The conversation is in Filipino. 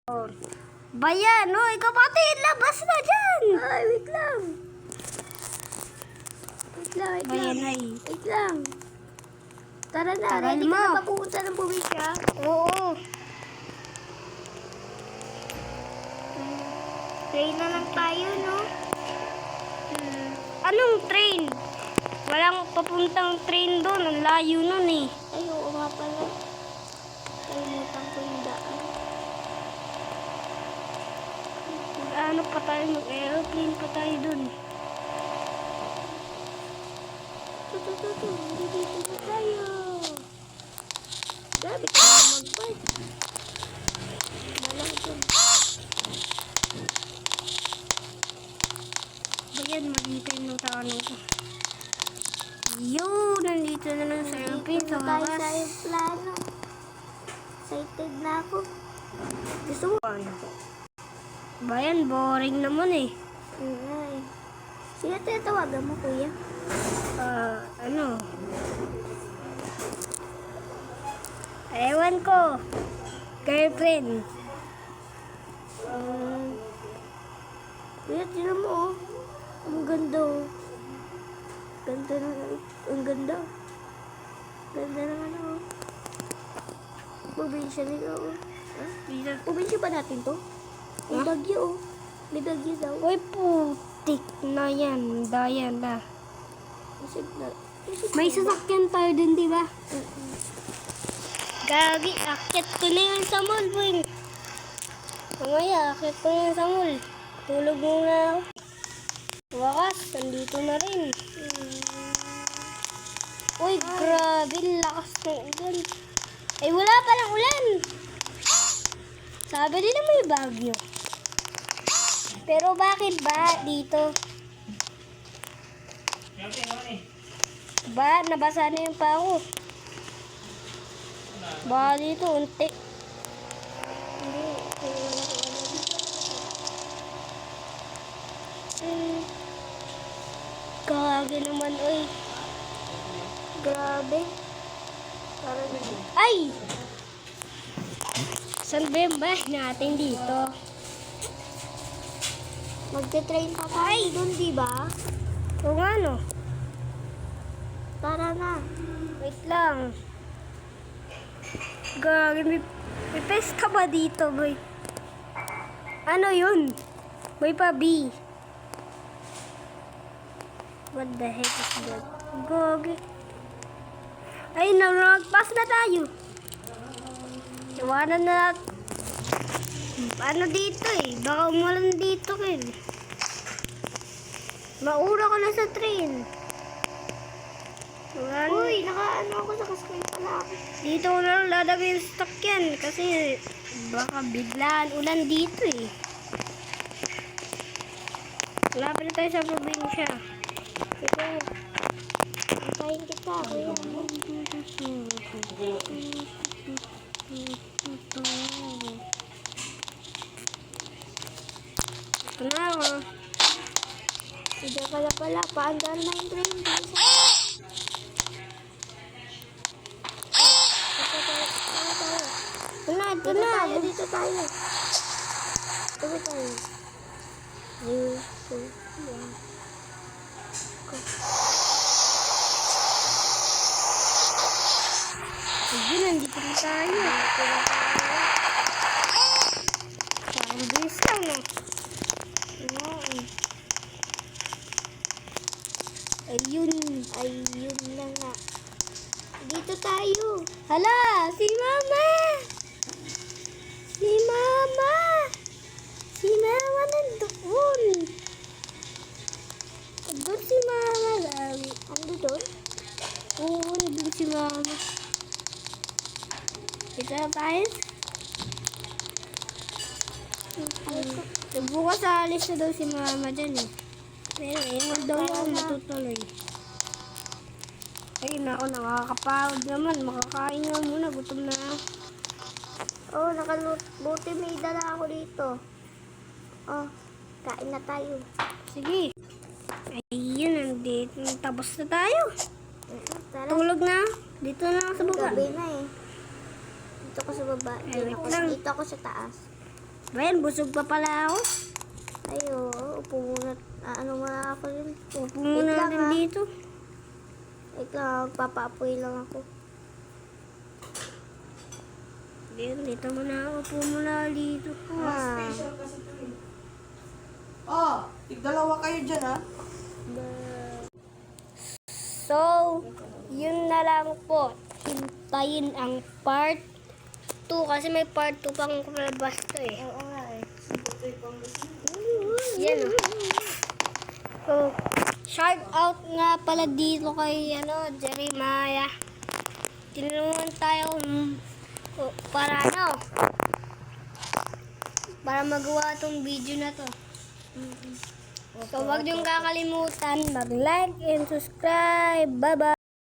Bayan, hoy kapatid, labas na dyan! Ay, wait lang. Bayan, ay. Wait lang. Tara na, Tagal ready ka mo. na ba pupunta ng probinsya? Oo. Train na lang tayo, no? Anong train? Walang papuntang train doon. Ang layo nun eh. Ay, oo nga pala. Kalimutan ko yung daan. Ano pa tayo? Mag-aeroplane pa tayo doon. Tutututu, dito na tayo. Grabe ka na mag-bike. Malang dun. Bayan, mag-ipin ng taano ko. Yun, nandito na lang sa aeroplane. Dito Sa na tayo wakas. sa aeroplano. Excited na ako. Gusto mo? Bayan, boring naman eh. Ay. Sino tinatawagan mo, kuya? Ano? Ewan ko. Girlfriend. Kuya, tinan mo, oh. Ang ganda, oh. Ang ganda. Ganda ng ano, oh. Probinsya nila, oh. Dito. Probinsya ba natin to? May bagyo, oh. May bagyo daw. Uy, putik na yan. Dayan na. May sasakyan tayo dun, di ba? Gagi, akit ko na yan sa mall, boy. Mamaya, akit ko na yan sa mall. Tulog muna ako. Wakas, nandito na rin. Uy, grabe, lakas ng ulan. Ay, wala palang ulan. Sabi nila may bagyo. Pero bakit ba dito? Ba, nabasa na yung pako. Ba dito, unti. Hindi. Kage naman, oy. Grabe. Parang Ay! Saan ba yung bahay natin dito? magte-train pa tayo dun, di ba? O nga, no? Tara na. Wait lang. Gage, may pesta ba dito, boy? Ano yun? May pa B. What the heck is that? Gage. Ay, nag-pass na tayo. Iwanan na. Ano dito eh? Baka umulan dito eh. Maura ko na sa train. Uy, naka-ano ako, nakasakay pala ako. Dito ko na lang lalagay yung stock yan kasi baka biglaan ulan dito eh. Malapit na tayo sa probinsya. Ito. Antayin kita, kuya. Ito na ako. Hindi pala. Paandar na yung train. Ito na. Dito tayo. Dito tayo. Ayun, nandito na tayo. Parang bilis lang eh. Ayun na nga. Dito tayo. Hala, si Mama! Si Mama! Si Mama nandoon. Nandun si Mama, Gabi. Ando doon? Oo, nandun si Mama. Ito na tayo. Bukas alis na daw si Mama dyan eh. Pero ewan daw yung matutuloy. Ay, naku, nakakapagod naman. Makakain nga muna, gutom na. Oh, buti may dala ako dito. Oh, kain na tayo. Sige. Ayun, nandito. Tapos na tayo. Tara. Tulog na. Dito na lang sa baba. Gabi na eh. Dito ko sa baba. Ay, wait lang. Dito ako sa taas. Ayan, busog pa pala ako. Ayo, upo muna. Ano nga ako yun? Upo muna lang, natin ah. dito. Ikaw, papaapoy lang ako. Dito muna ako. Upo muna dito. Ah. Special kasi ito eh. Oh, tig-dalawa kayo dyan ha. So, yun na lang po. Hintayin ang part 2 kasi may part 2 pang kalabas to eh. Oo nga eh. Yan o. So, shout out nga pala dito kay Jeremiah. Tinulungan tayo para para magawa tong video na to. So, wag niyong kakalimutan mag-like and subscribe. Bye-bye!